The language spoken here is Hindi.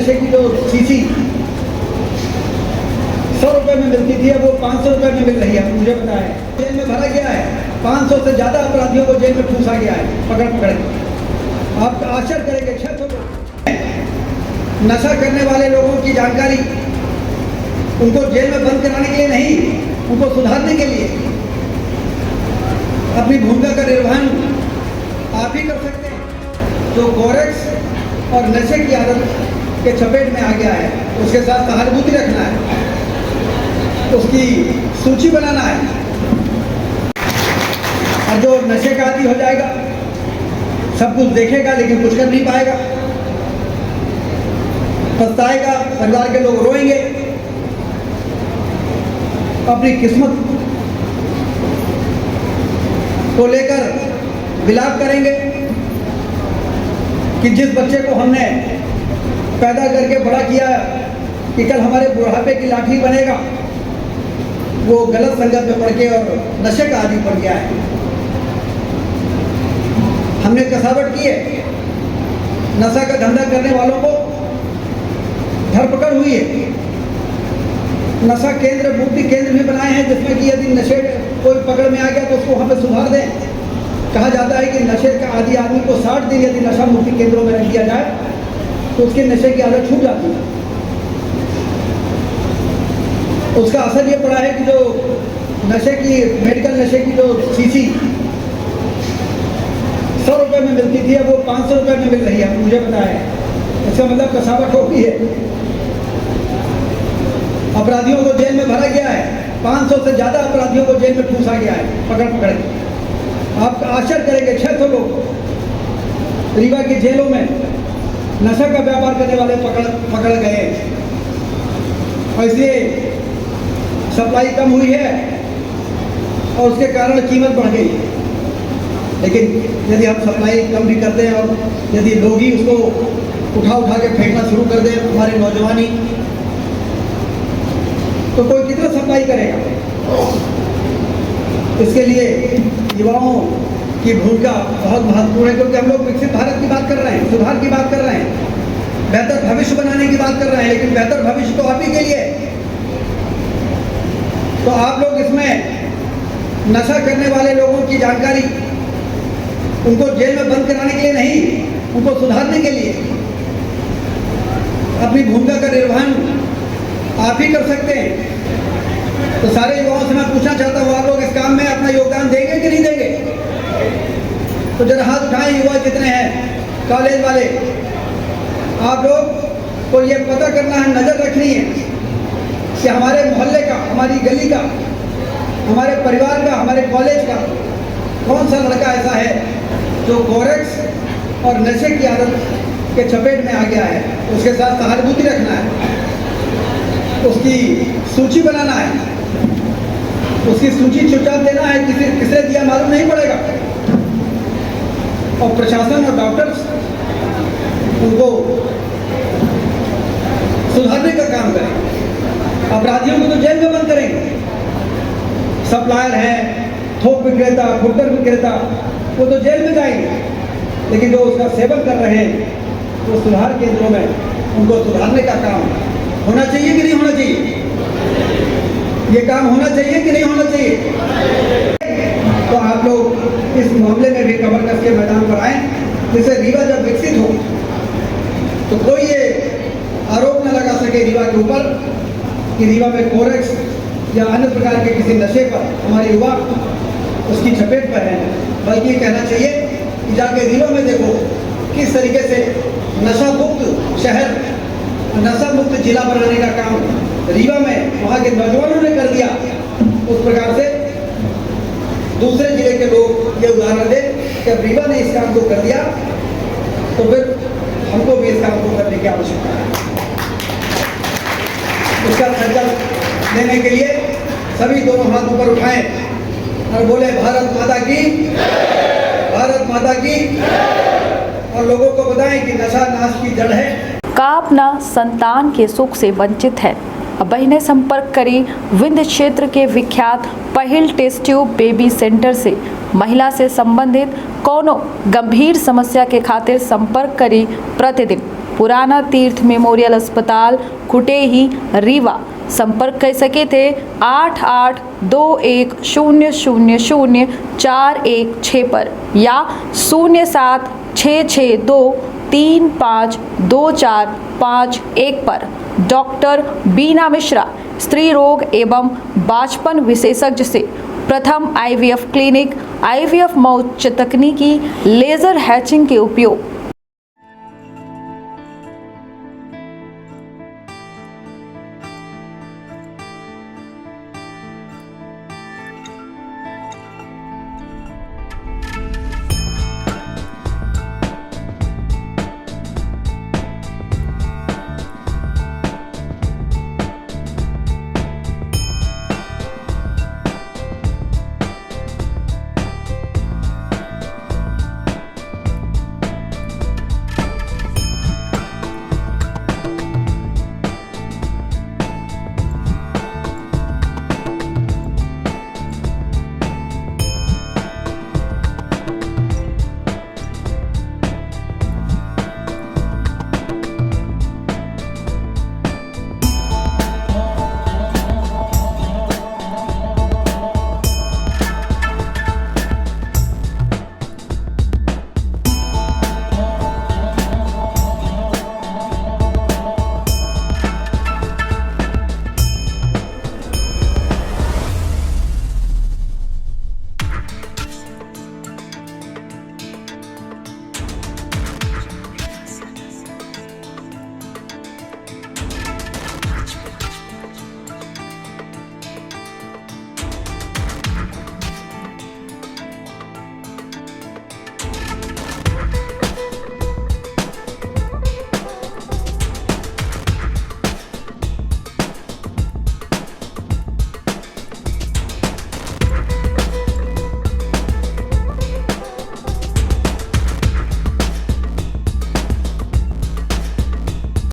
नशे की जो शीशी 100 रुपये में मिलती थी, अब वो 500 रुपये में मिल रही है, मुझे पता है। जेल में भरा गया है, 500 से ज़्यादा अपराधियों को जेल में ठूसा गया है पकड़ पकड़ के। आप आश्चर्य करेंगे, 600 लोग नशा करने वाले लोगों की जानकारी उनको जेल में बंद कराने के लिए नहीं, उनको सुधारने के लिए अपनी भूमिका का निर्वहन आप ही कर सकते हैं। जो कोरेक्स और नशे की आदत के चपेट में आ गया है, उसके साथ सहानुभूति रखना है, उसकी सूची बनाना है। और जो नशे का आदी हो जाएगा, सब कुछ देखेगा लेकिन कुछ कर नहीं पाएगा, पछताएगा, परिवार के लोग रोएंगे, अपनी किस्मत को लेकर विलाप करेंगे कि जिस बच्चे को हमने पैदा करके बड़ा किया कि कल हमारे बुढ़ापे की लाठी बनेगा, वो गलत संगत में पड़ के और नशे का आदी पड़ गया है। हमने कसावट की है, नशा का धंधा करने वालों को धरपकड़ हुई है, नशा केंद्र, मुक्ति केंद्र भी बनाए हैं, जिसमें कि यदि नशे कोई पकड़ में आ गया तो उसको वहाँ पे सुधार दें। कहा जाता है कि नशे का आदी आदमी को 60 दिन यदि नशा मुक्ति केंद्रों में रख दिया जाए तो उसके नशे की आदत छूट जाती है। उसका असर ये पड़ा है कि जो नशे की, मेडिकल नशे की जो शीशी 100 रुपये में मिलती थी, अब वो 500 रुपये में मिल रही है, मुझे पता है। इसका मतलब कसावट होती है। अपराधियों को जेल में भरा गया है, 500 से ज़्यादा अपराधियों को जेल में ठूसा गया है पकड़ पकड़ के। आप आश्चर्य करेंगे, 600 लोग रीवा की जेलों में नशा का व्यापार करने वाले पकड़ गए, और इसलिए सप्लाई कम हुई है और उसके कारण कीमत बढ़ गई। लेकिन यदि हम सप्लाई कम भी करते हैं और यदि लोग ही उसको उठा के फेंकना शुरू कर दें, हमारे नौजवानी, तो कोई कितना सप्लाई करेगा। इसके लिए युवाओं की भूमिका बहुत महत्वपूर्ण है, क्योंकि हम लोग विकसित भारत की बात कर रहे हैं, सुधार की बात कर रहे हैं, बेहतर भविष्य बनाने की बात कर रहे हैं, लेकिन बेहतर भविष्य तो आप ही के लिए। तो आप लोग इसमें नशा करने वाले लोगों की जानकारी उनको जेल में बंद कराने के लिए नहीं, उनको सुधारने के लिए अपनी भूमिका का निर्वहन आप ही कर सकते हैं। तो सारे युवाओं से मैं पूछना चाहता हूँ, आप लोग इस काम में अपना योगदान देंगे कि नहीं देंगे? तो जरा हाथ उठाएं युवा जितने हैं, कॉलेज वाले। आप लोग को ये पता करना है, नज़र रखनी है कि हमारे मोहल्ले का, हमारी गली का, हमारे परिवार का, हमारे कॉलेज का कौन सा लड़का ऐसा है जो कोरेक्स और नशे की आदत के चपेट में आ गया है। उसके साथ सहानुभूति रखना है, उसकी सूची बनाना है, उसकी सूची चुपचाप देना है, किसने दिया मालूम नहीं पड़ेगा। और प्रशासन और डॉक्टर्स उनको सुधारने का काम करेंगे। अपराधियों को तो जेल में बंद करेंगे, सप्लायर हैं, थोक विक्रेता, फुटकर विक्रेता, वो तो जेल में जाएंगे, लेकिन जो उसका सेवन कर रहे हैं वो सुधार केंद्रों में उनको सुधारने का काम होना चाहिए कि नहीं होना चाहिए? ये काम होना चाहिए कि नहीं होना चाहिए? तो आप लोग इस मामले में भी कमर कस के मैदान पर आए, जिससे रीवा जब विकसित हो तो कोई ये आरोप न लगा सके रीवा के ऊपर कि रीवा में कोरेक्स या अन्य प्रकार के किसी नशे पर हमारे युवा उसकी चपेट पर हैं। बल्कि ये कहना चाहिए कि जाके रीवा में देखो किस तरीके से नशा मुक्त शहर, नशा मुक्त जिला बनाने का काम रीवा में वहाँ के नौजवानों ने कर दिया। उस प्रकार से दूसरे जिले के लोग ये उदाहरण दें कि अब रीवा ने इस काम को कर दिया तो फिर हमको भी इस काम को करने की आवश्यकता है। उसका संकल्प लेने के लिए सभी दोनों हाथ ऊपर उठाएं और बोले भारत माता की, भारत माता की, और लोगों को बताएं कि नशा नाश की जड़ है। का अपना संतान के सुख से वंचित है। अब बहनें संपर्क करी विंध्य क्षेत्र के विख्यात पहिल टेस्ट ट्यूब बेबी सेंटर से। महिला से संबंधित कोनो गंभीर समस्या के खातिर संपर्क करी प्रतिदिन पुराना तीर्थ मेमोरियल अस्पताल कुटेही रीवा संपर्क कर सके थे 8821000416 पर या 0766235245 पर। डॉक्टर बीना मिश्रा स्त्री रोग एवं बांझपन विशेषज्ञ से प्रथम आईवीएफ क्लिनिक, आईवीएफ मौच तकनीकी, लेजर हैचिंग के उपयोग,